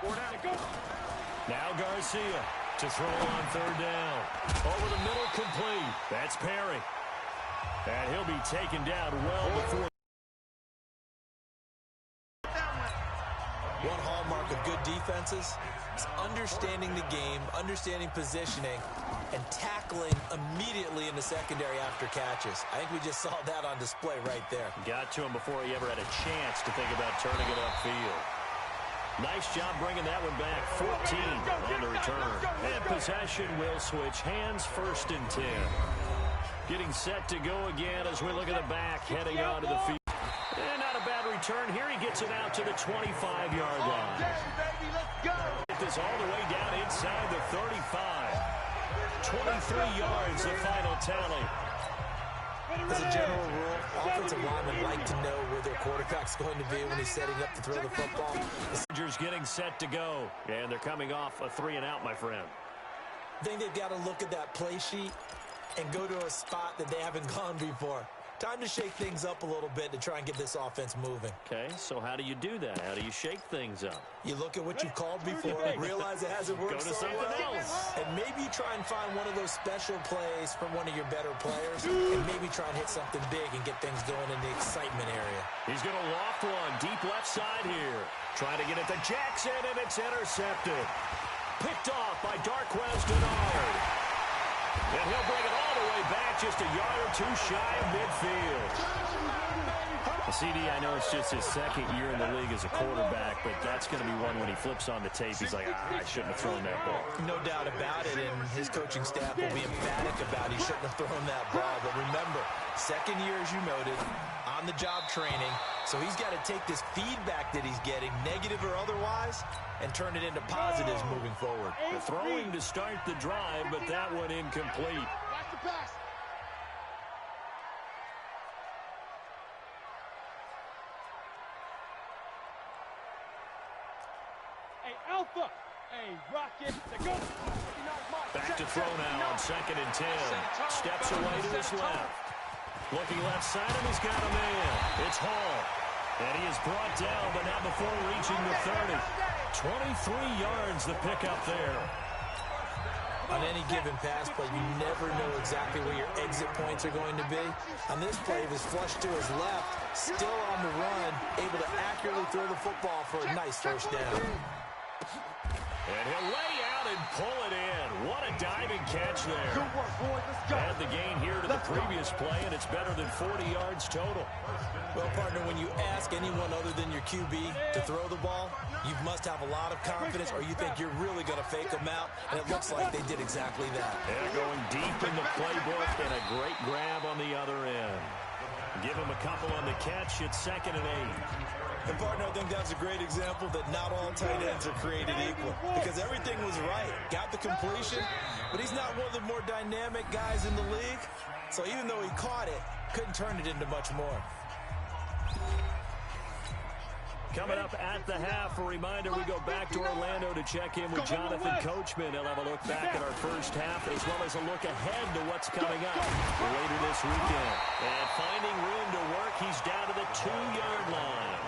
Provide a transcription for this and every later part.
Now Garcia to throw on third down. Over the middle, complete. That's Perry. And he'll be taken down well before. One hallmark of good defenses is understanding the game, understanding positioning, and tackling immediately in the secondary after catches. I think we just saw that on display right there. Got to him before he ever had a chance to think about turning it upfield. Nice job bringing that one back. 14 on the return. And possession will switch hands, 1st and 10. Getting set to go again as we look at the back heading onto the field. And not a bad return here. He gets it out to the 25-yard line. Get this all the way down inside the 35. 23 yards, the final tally. As a general rule, offensive linemen like to know where their quarterback's going to be when he's setting up to throw the football. The Rangers getting set to go, and they're coming off a 3-and-out, my friend. I think they've got to look at that play sheet and go to a spot that they haven't gone before. Time to shake things up a little bit to try and get this offense moving. Okay, so how do you do that? How do you shake things up? You look at what you've called before, realize it hasn't worked so well, and maybe you try and find one of those special plays from one of your better players, and maybe try and hit something big and get things going in the excitement area. He's going to loft one deep left side here. Trying to get it to Jackson, and it's intercepted. Picked off by Darqueze Dennard. And he'll bring it all the way back, just a yard or two shy of midfield. CD, I know it's just his 2nd year in the league as a quarterback, but that's going to be one when he flips on the tape. He's like, I shouldn't have thrown that ball. No doubt about it, and his coaching staff will be emphatic about he shouldn't have thrown that ball. But remember, 2nd year, as you noted, on-the-job training, so he's got to take this feedback that he's getting, negative or otherwise, and turn it into positives moving forward. The throwing to start the drive, but that one incomplete. Watch the pass. Hey, Alpha. Hey, Rocket. Go. Back to throw now on 2nd and 10. Steps away to his left. Looking left side, and he's got a man. It's Hall. And he is brought down, but not before reaching the 30. 23 yards the pickup there. On any given pass play, you never know exactly where your exit points are going to be. On this play, he was flushed to his left, still on the run, able to accurately throw the football for a nice 1st down. And he'll lay out and pull it in. What a diving catch there. Good work, boys. Let's go. Add the gain here to the previous play, and it's better than 40 yards total. Well, partner, when you ask anyone other than your QB to throw the ball, you must have a lot of confidence, or you think you're really going to fake them out, and it looks like they did exactly that. They're going deep in the playbook, and a great grab on the other end. Give him a couple on the catch. It's 2nd and 8. And, partner, I think that's a great example that not all tight ends are created equal, because everything was right. Got the completion, but he's not one of the more dynamic guys in the league, so even though he caught it, couldn't turn it into much more. Coming up at the half, a reminder, we go back to Orlando to check in with Jonathan Coachman. He'll have a look back at our first half, as well as a look ahead to what's coming up later this weekend. And finding room to work, he's down to the 2-yard line.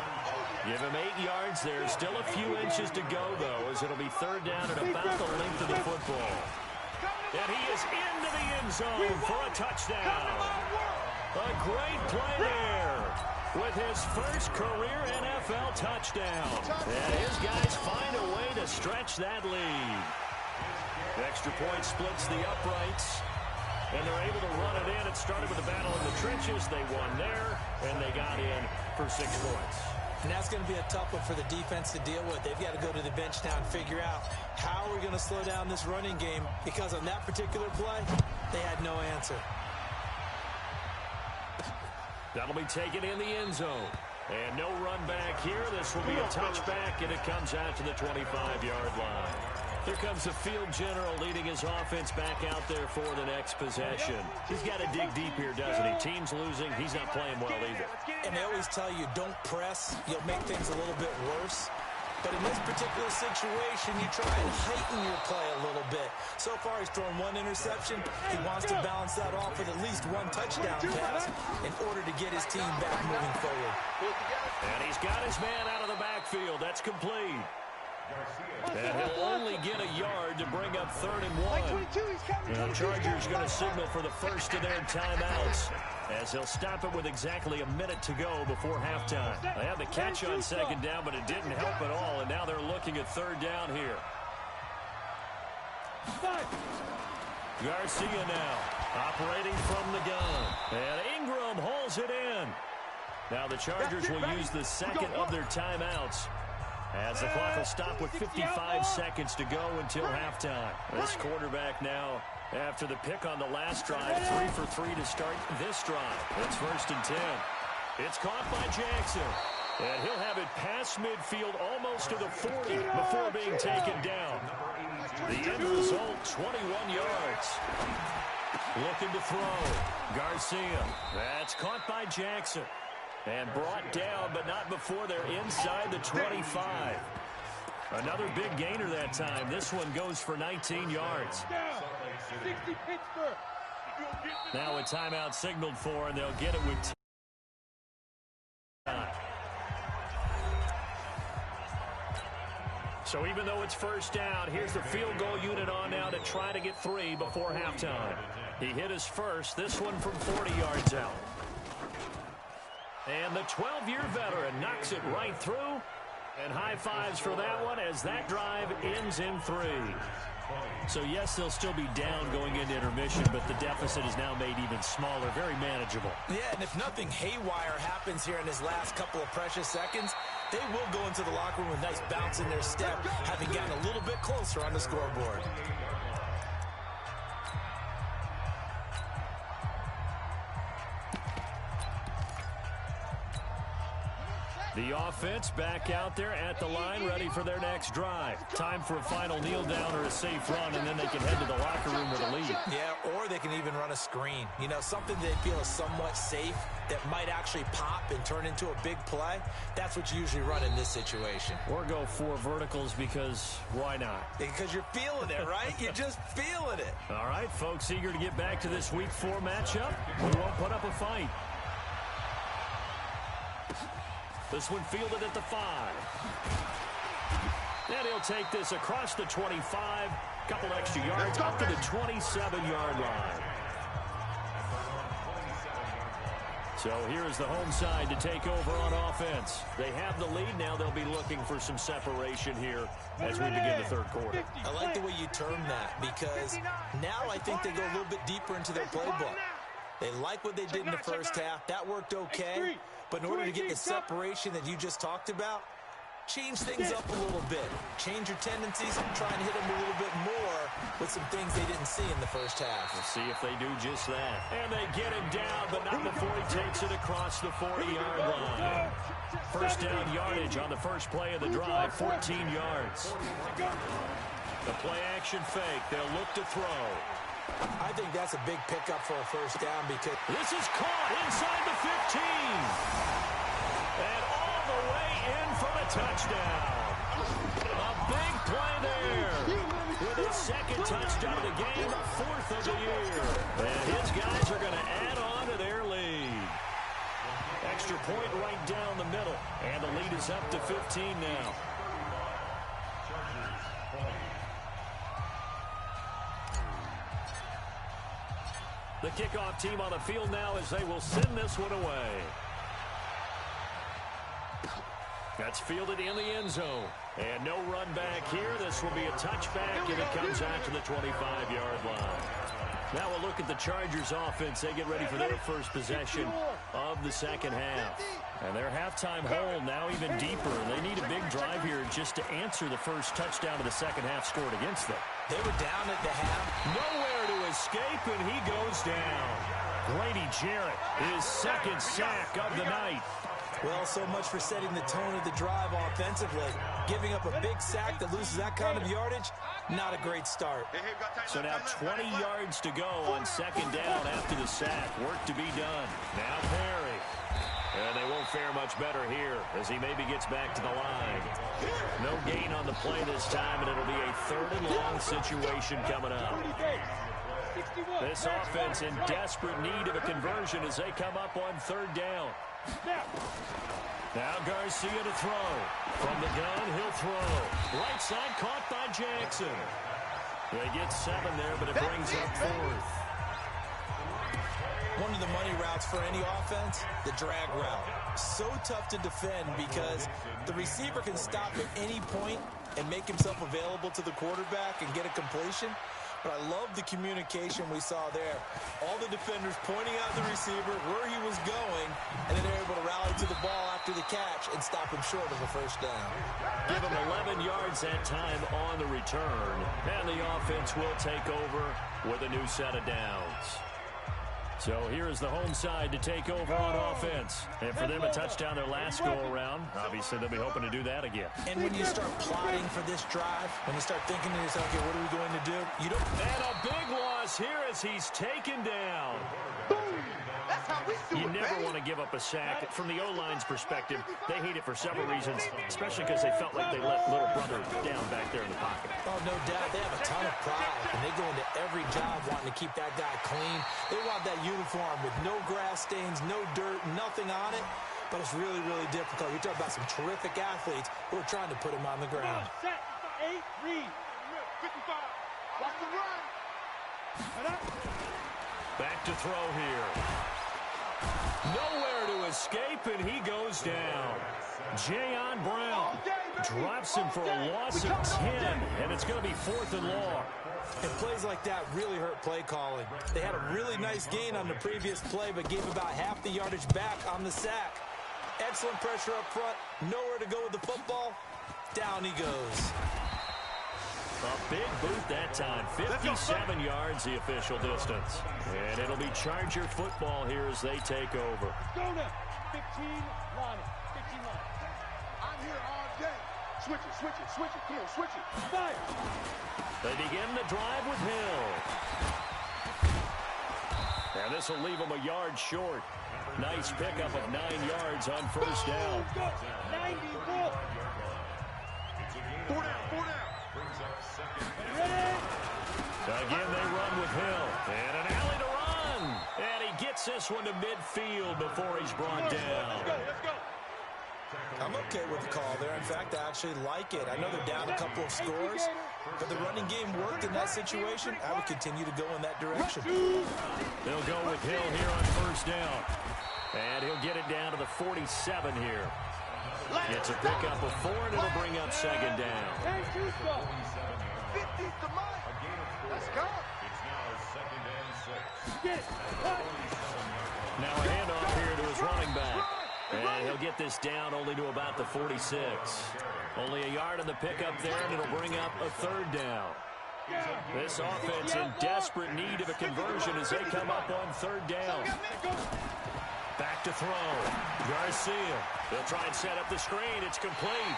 Give him 8 yards there. Still a few inches to go, though, as it'll be 3rd down at about the length of the football. And he is into the end zone for a touchdown. A great play there with his first career NFL touchdown. And his guys find a way to stretch that lead. The extra point splits the uprights, and they're able to run it in. It started with a battle in the trenches. They won there, and they got in for 6 points. And that's going to be a tough one for the defense to deal with. They've got to go to the bench now and figure out how we're going to slow down this running game, because on that particular play, they had no answer. That'll be taken in the end zone. And no run back here. This will be a touchback, and it comes out to the 25-yard line. Here comes the field general leading his offense back out there for the next possession. He's got to dig deep here, doesn't he? Team's losing. He's not playing well either. And they always tell you, don't press. You'll make things a little bit worse. But in this particular situation, you try and heighten your play a little bit. So far, he's thrown 1 interception. He wants to balance that off with at least 1 touchdown pass in order to get his team back moving forward. And he's got his man out of the backfield. That's complete. And he'll only get a yard to bring up 3rd and 1. The Chargers going to signal for the first of their timeouts, as he'll stop it with exactly a minute to go before halftime. They had the catch on 2nd down, but it didn't help at all, and now they're looking at 3rd down here. Garcia now operating from the gun, and Ingram hauls it in. Now the Chargers will use the second of their timeouts, as the clock will stop with 55 seconds to go until halftime. This quarterback now, after the pick on the last drive, 3 for 3 to start this drive. It's 1st and 10. It's caught by Jackson, and he'll have it past midfield almost to the 40 before being taken down. The end result, 21 yards. Looking to throw. Garcia. That's caught by Jackson. And brought down, but not before they're inside the 25. Another big gainer that time. This one goes for 19 yards. Now a timeout signaled for, and they'll get it with time. So even though it's 1st down, here's the field goal unit on now to try to get 3 before halftime. He hit his first, this one from 40 yards out. And the 12-year veteran knocks it right through. And high fives for that one as that drive ends in 3. So, yes, they'll still be down going into intermission, but the deficit is now made even smaller, very manageable. Yeah, and if nothing haywire happens here in his last couple of precious seconds, they will go into the locker room with a nice bounce in their step, having gotten a little bit closer on the scoreboard. The offense back out there at the line, ready for their next drive. Time for a final kneel down or a safe run, and then they can head to the locker room with a lead. Yeah, or they can even run a screen. You know, something they feel is somewhat safe that might actually pop and turn into a big play. That's what you usually run in this situation. Or go 4 verticals because why not? Because you're feeling it, right? You're just feeling it. All right, folks, eager to get back to this Week 4 matchup. We won't put up a fight. This one fielded at the 5. And he'll take this across the 25. Couple extra yards up to the 27-yard line. So here's the home side to take over on offense. They have the lead. Now they'll be looking for some separation here as we begin the 3rd quarter. I like the way you term that, because now I think they go a little bit deeper into their playbook. They like what they did in the 1st half. That worked okay. But in order to get the separation that you just talked about, change things up a little bit. Change your tendencies, try and hit them a little bit more with some things they didn't see in the 1st half. We'll see if they do just that. And they get him down, but not before he takes it across the 40-yard line. 1st down yardage on the first play of the drive, 14 yards. The play action fake. They'll look to throw. I think that's a big pickup for a 1st down, because this is caught inside the 15. And all the way in for the touchdown. A big play there. With his 2nd touchdown of the game, 4th of the year. And his guys are going to add on to their lead. Extra point right down the middle. And the lead is up to 15 now. The kickoff team on the field now as they will send this one away. That's fielded in the end zone. And no run back here. This will be a touchback, and it comes out to the 25-yard line. Now we'll look at the Chargers offense. They get ready for their first possession of the 2nd half. And their halftime hole now even deeper. They need a big drive here just to answer the first touchdown of the 2nd half scored against them. They were down at the half. Nowhere to escape, and he goes down. Grady Jarrett, his 2nd sack of the night. Well, so much for setting the tone of the drive offensively. Giving up a big sack that loses that kind of yardage, not a great start. So now 20 yards to go on 2nd down after the sack. Work to be done. Now Perry. And they won't fare much better here as he maybe gets back to the line. No gain on the play this time, and it'll be a 3rd and long situation coming up. This offense in desperate need of a conversion as they come up on 3rd down. Now Garcia to throw. From the gun, he'll throw. Right side caught by Jackson. They get 7 there, but it brings up 4th. One of the money routes for any offense, the drag route. So tough to defend because the receiver can stop at any point and make himself available to the quarterback and get a completion. But I love the communication we saw there. All the defenders pointing out the receiver, where he was going, and then they're able to rally to the ball after the catch and stop him short of a first down. Give him 11 yards that time on the return. And the offense will take over with a new set of downs. So here is the home side to take over on offense. And for them, a touchdown their last go-around. Obviously, they'll be hoping to do that again. And when you start plotting for this drive, when you start thinking to yourself, okay, what are we going to do? You don't. And a big loss here as he's taken down. You never want to give up a sack. From the O-line's perspective, they hate it for several reasons, especially because they felt like they let little brother down back there in the pocket. Oh, no doubt. They have a ton of pride, and they go into every job wanting to keep that guy clean. They want that uniform with no grass stains, no dirt, nothing on it. But it's really, really difficult. You're talking about some terrific athletes who are trying to put him on the ground. Set, 8, read. 55. Watch the run. Back to throw here. Nowhere to escape, and he goes down. Jayon Brown drops him for a loss of 10, and it's going to be 4th and long. And plays like that really hurt play calling. They had a really nice gain on the previous play, but gave about half the yardage back on the sack. Excellent pressure up front. Nowhere to go with the football. Down he goes. A big boot that time. 57 yards the official distance. And it'll be Charger football here as they take over. Go now. 15 line. 15 line. I'm here all day. Switch it, switch it, switch it. Come on, switch it. Fire. They begin the drive with Hill. And this will leave them a yard short. Nice pickup of 9 yards on first down. 94. 4 down, 4 down. Again, they run with Hill. And an alley to run. And he gets this one to midfield before he's brought down. Let's go. I'm okay with the call there. In fact, I actually like it. I know they're down a couple of scores, but the running game worked in that situation. I would continue to go in that direction. They'll go with Hill here on first down. And he'll get it down to the 47 here. It's a pickup of 4, and it'll bring up second down. 50's the mark. Let's go. Now a handoff here to his running back. And he'll get this down only to about the 46. Only a yard on the pickup there, and it'll bring up a 3rd down. This offense in desperate need of a conversion as they come up on 3rd down. Back to throw. Garcia. They'll try and set up the screen. It's complete.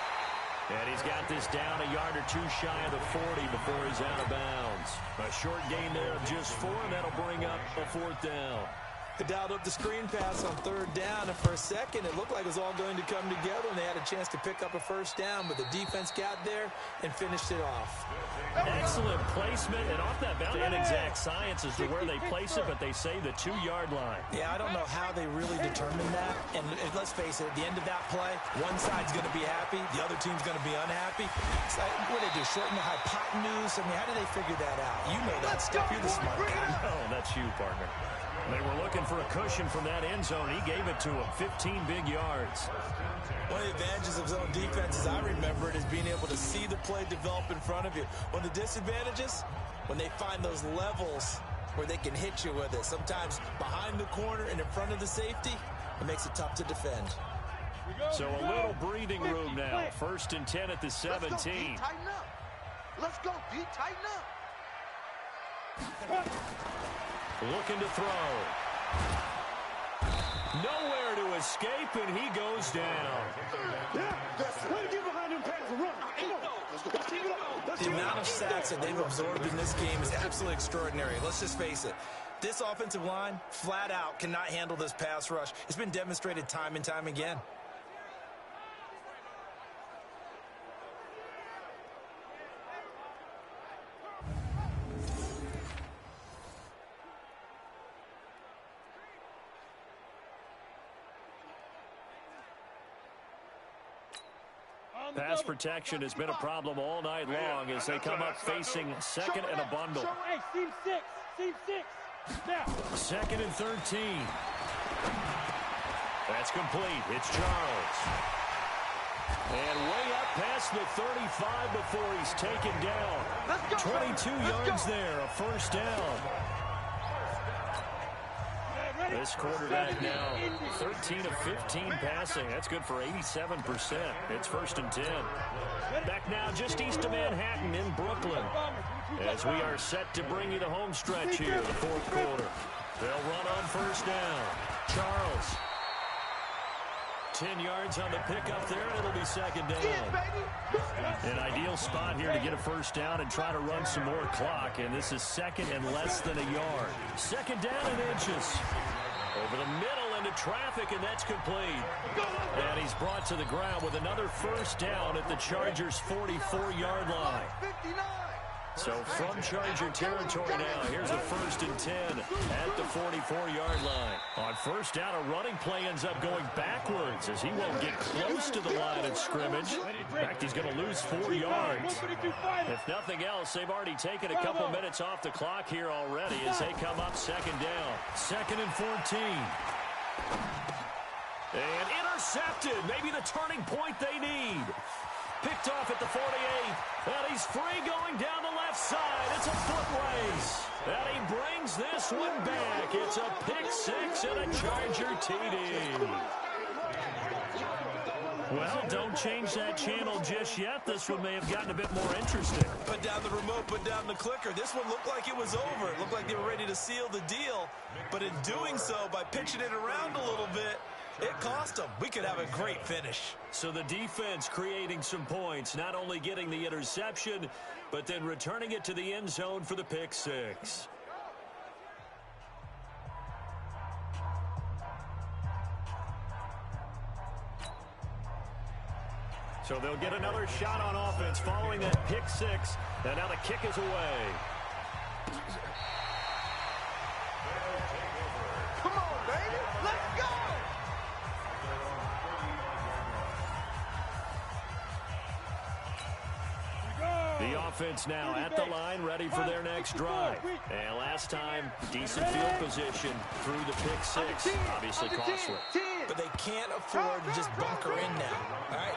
And he's got this down a yard or 2 shy of the 40 before he's out of bounds. A short gain there of just 4, and that'll bring up a 4th down. They dialed up the screen pass on 3rd down, and for a second, it looked like it was all going to come together, and they had a chance to pick up a first down, but the defense got there and finished it off. Excellent placement, and off that bounce, inexact science as to where they place it, but they say the 2-yard line. Yeah, I don't know how they really determined that, and let's face it, at the end of that play, one side's going to be happy, the other team's going to be unhappy. So, what do they do, shorten the hypotenuse? I mean, how do they figure that out? You know that stuff. You're the smart guy. Oh, that's you, partner. They were looking for a cushion from that end zone. He gave it to him. 15 big yards. One of the advantages of zone defense, as I remember it, is being able to see the play develop in front of you. One of the disadvantages, when they find those levels where they can hit you with it. Sometimes behind the corner and in front of the safety, it makes it tough to defend. So a little breathing room now. 1st and 10 at the 17. Let's go, D, tighten up. Let's go, D, tighten up. Looking to throw. Nowhere to escape, and he goes down. The amount of sacks that they've absorbed in this game is absolutely extraordinary. Let's just face it. This offensive line, flat out, cannot handle this pass rush. It's been demonstrated time and time again. Pass protection has been a problem all night long as they come up facing second and a bundle. Hey, seam six. Now. Second and 13. That's complete. It's Charles. And way up past the 35 before he's taken down. 22 yards there, a first down. This quarterback now 13 of 15 passing. That's good for 87%. It's first and 10. Back now just east of Manhattan in Brooklyn as we are set to bring you the home stretch here, the fourth quarter. They'll run on first down. Charles. 10 yards on the pickup there, and it'll be second down. An ideal spot here to get a first down and try to run some more clock, and this is second and less than a yard. Second down and inches. Over the middle into traffic, and that's complete. And he's brought to the ground with another first down at the Chargers' 44-yard line. So from Charger territory now, here's a first and 10 at the 44-yard line. On first down, a running play ends up going backwards as he won't get close to the line of scrimmage. In fact, he's going to lose 4 yards. If nothing else, they've already taken a couple minutes off the clock here already as they come up second down. Second and 14. And intercepted. Maybe the turning point they need. Picked off at the 48, and he's free going down the left side. It's a foot race, and he brings this one back. It's a pick six and a Charger TD. Well, don't change that channel just yet. This one may have gotten a bit more interesting. Put down the remote, put down the clicker. This one looked like it was over. It looked like they were ready to seal the deal, but in doing so, by pitching it around a little bit, it cost them. We could have a great finish. So the defense creating some points, not only getting the interception, but then returning it to the end zone for the pick six. So they'll get another shot on offense following that pick six. And now the kick is away. Come on, baby. Let's go. The offense now at the line, ready for their next drive. And last time, decent field position through the pick six. Obviously costly. But they can't afford to just bunker in now. All right,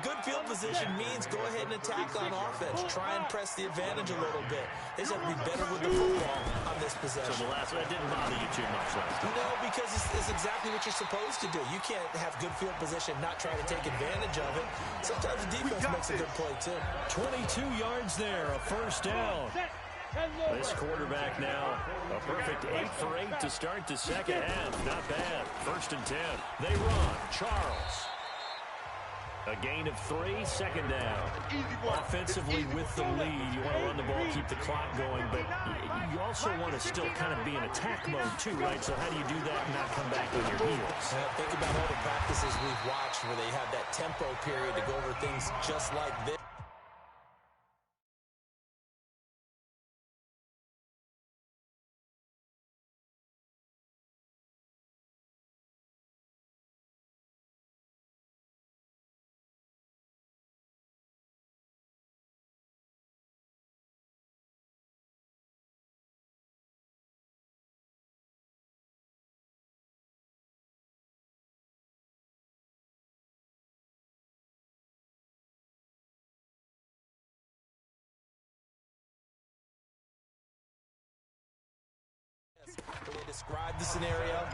good field position means go ahead and attack on offense. Try and press the advantage a little bit. They just have to be better with the football on this possession. So that didn't bother you too much last time? No, because it's exactly what you're supposed to do. You can't have good field position, not try to take advantage of it. Sometimes the defense makes a good play, too. 22 yards there, a first down. This quarterback now, a perfect 8 for 8 to start the second half. Not bad. First and 10. They run. Charles. A gain of 3, second down. Offensively with the lead, you want to run the ball, keep the clock going, but you also want to still kind of be in attack mode too, right? So how do you do that and not come back on your heels? Think about all the practices we've watched where they have that tempo period to go over things just like this. Where they describe the scenario,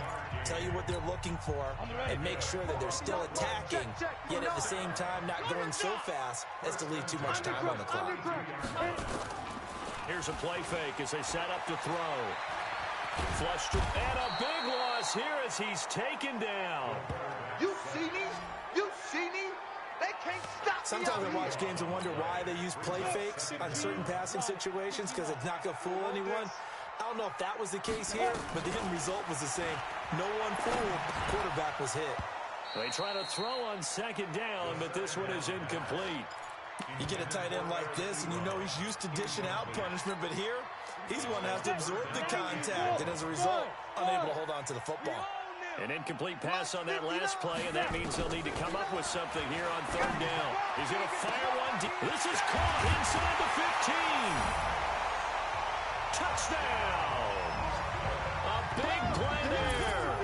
tell you what they're looking for, and make sure that they're still attacking, yet at the same time not going so fast as to leave too much time on the clock. Here's a play fake as they set up to throw. Flushed and a big loss here as he's taken down. You see me? You see me? They can't stop me. Sometimes I watch games and wonder why they use play fakes on certain passing situations because it's not going to fool anyone. I don't know if that was the case here, but the end result was the same. No one fooled. Quarterback was hit. They try to throw on second down, but this one is incomplete. You get a tight end like this, and you know he's used to dishing out punishment, but here, he's one that has to absorb the contact, and as a result, unable to hold on to the football. An incomplete pass on that last play, and that means they'll need to come up with something here on third down. He's going to fire one deep. This is caught inside the 15. Touchdown. A big play there.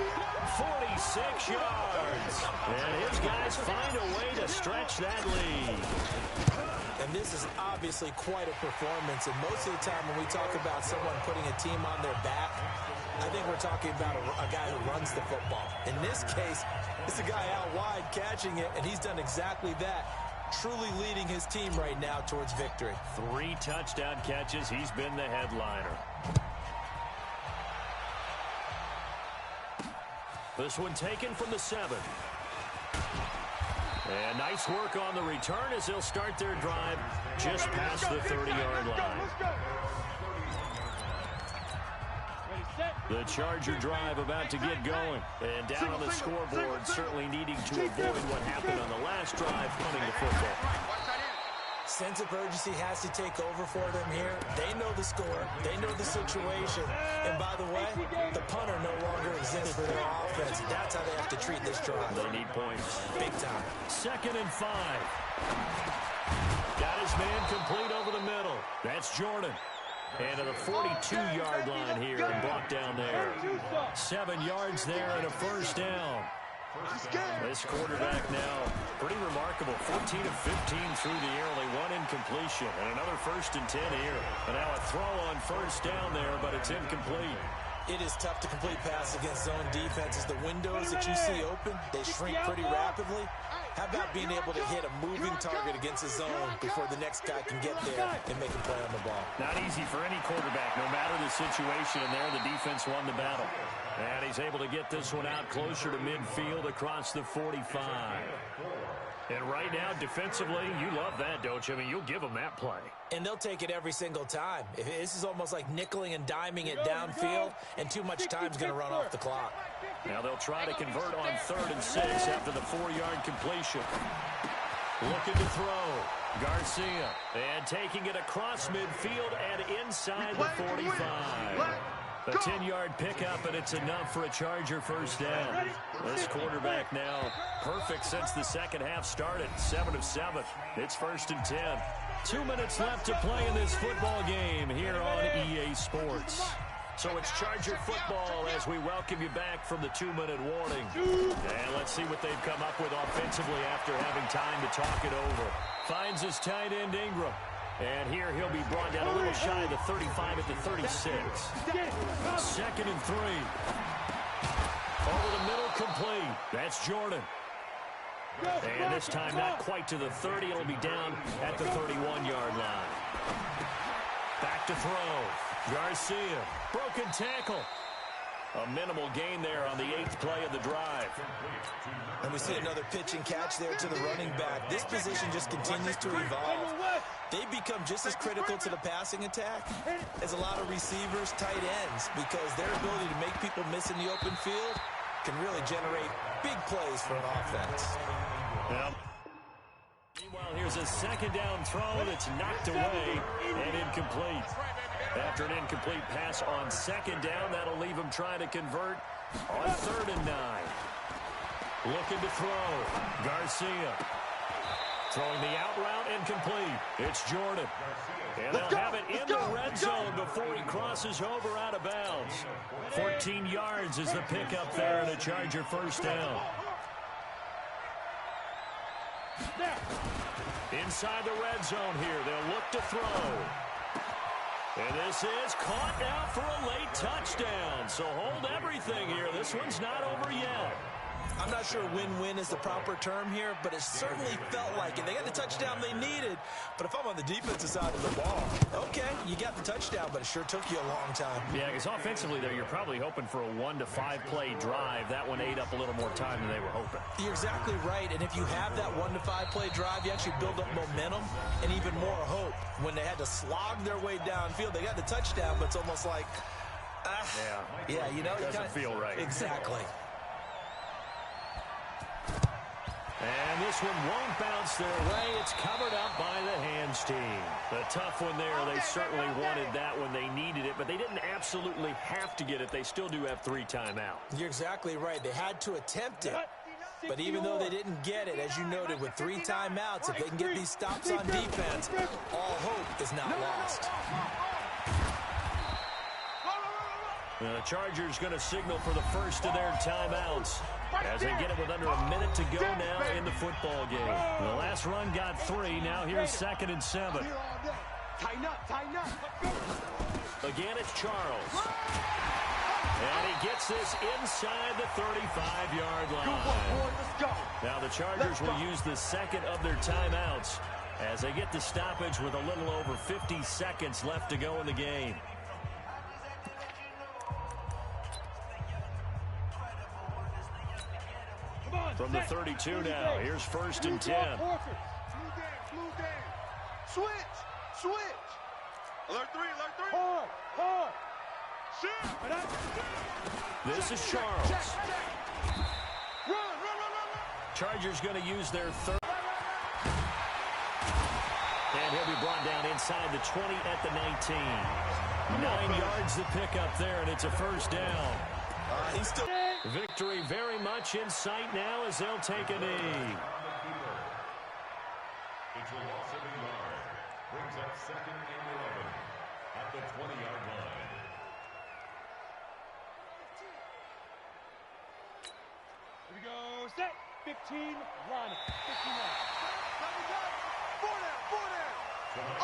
46 yards. And his guys find a way to stretch that lead. And this is obviously quite a performance. And most of the time when we talk about someone putting a team on their back, I think we're talking about a guy who runs the football. In this case, it's a guy out wide catching it, and he's done exactly that, truly leading his team right now towards victory. 3 touchdown catches. He's been the headliner. This one taken from the 7. And nice work on the return as they'll start their drive just past the 30-yard line. The Charger drive about to get going. And down on the scoreboard, certainly needing to avoid what happened on the last drive, punting the football. Sense of urgency has to take over for them here. They know the score. They know the situation. And by the way, the punter no longer exists for their offense. That's how they have to treat this drive. They need points. Big time. 2nd and 5. Got his man complete over the middle. That's Jordan. And to the 42-yard line here and brought down there. 7 yards there and a first down. This quarterback now pretty remarkable. 14 of 15 through the air, only 1 incompletion. And another 1st and 10 here. And now a throw on first down there, but it's incomplete. It is tough to complete passes against zone defenses. The windows that you see open, they shrink pretty rapidly. How about being able to hit a moving target against a zone before the next guy can get there and make a play on the ball? Not easy for any quarterback, no matter the situation. And there, the defense won the battle. And he's able to get this one out closer to midfield across the 45. And right now, defensively, you love that, don't you? I mean, you'll give them that play. And they'll take it every single time. This is almost like nickeling and diming it downfield, and too much time's going to run off the clock. Now they'll try to convert on 3rd and 6 after the 4-yard completion. Looking to throw. Garcia. And taking it across midfield and inside the 45. A 10-yard pickup, and it's enough for a Charger first down. This quarterback now perfect since the second half started. 7 of 7. It's 1st and 10. 2 minutes left to play in this football game here on EA Sports. So it's Charger football as we welcome you back from the 2-minute warning. And let's see what they've come up with offensively after having time to talk it over. Finds his tight end Ingram. And here he'll be brought down a little shy of the 35 at the 36. 2nd and 3. Over the middle, complete. That's Jordan. And this time not quite to the 30. It'll be down at the 31-yard line. Back to throw. Garcia. Broken tackle. A minimal gain there on the 8th play of the drive. And we see another pitch and catch there to the running back. This position just continues to evolve. They become just as critical to the passing attack as a lot of receivers, tight ends, because their ability to make people miss in the open field can really generate big plays for an offense. Yep. Meanwhile, here's a 2nd down throw that's knocked away and incomplete. After an incomplete pass on 2nd down, that'll leave him trying to convert on 3rd and 9. Looking to throw. Garcia. Throwing the out route incomplete. It's Jordan. And they'll have it in the red zone before he crosses over out of bounds. 14 yards is the pickup there and a Charger first down. Inside the red zone here. They'll look to throw. And this is caught now for a late touchdown. So hold everything here. This one's not over yet. I'm not sure win-win is the proper term here, but it certainly felt like it. They got the touchdown they needed, but if I'm on the defensive side of the ball, okay, you got the touchdown, but it sure took you a long time. Yeah, because offensively, though, you're probably hoping for a 1 to 5 play drive. That one ate up a little more time than they were hoping. You're exactly right, and if you have that 1 to 5 play drive, you actually build up momentum and even more hope. When they had to slog their way downfield, they got the touchdown, but it's almost like, it doesn't feel right. Exactly. And this one won't bounce their way. It's covered up by the hands team. A tough one there. They certainly wanted that when they needed it, but they didn't absolutely have to get it. They still do have 3 timeouts. You're exactly right. They had to attempt it. But even though they didn't get it, as you noted, with 3 timeouts, if they can get these stops on defense, all hope is not lost. The Chargers going to signal for the first of their timeouts as they get it with under a minute to go now in the football game. The last run got 3. Now here's 2nd and 7. Tighten up, tighten up. Again, it's Charles. And he gets this inside the 35-yard line. Now the Chargers will use the second of their timeouts as they get the stoppage with a little over 50 seconds left to go in the game. From the 32 now, here's 1st and 10. Switch, switch. Alert 3, alert 3. Hard, hard. This is Charles. Run, run, run, run. Chargers going to use their third. And he'll be brought down inside the 20 at the 19. 9 yards to pick up there, and it's a 1st down. He's still... Victory very much in sight now as they'll take a knee. It's a loss of a yard. Brings up 2nd and 11 at the 20-yard line. Here we go. Set. 15, Lonnie. 15 line. 4 down, 4 down.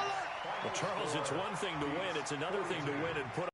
Alert. Well, Charles, it's one thing to win. It's another thing to win and put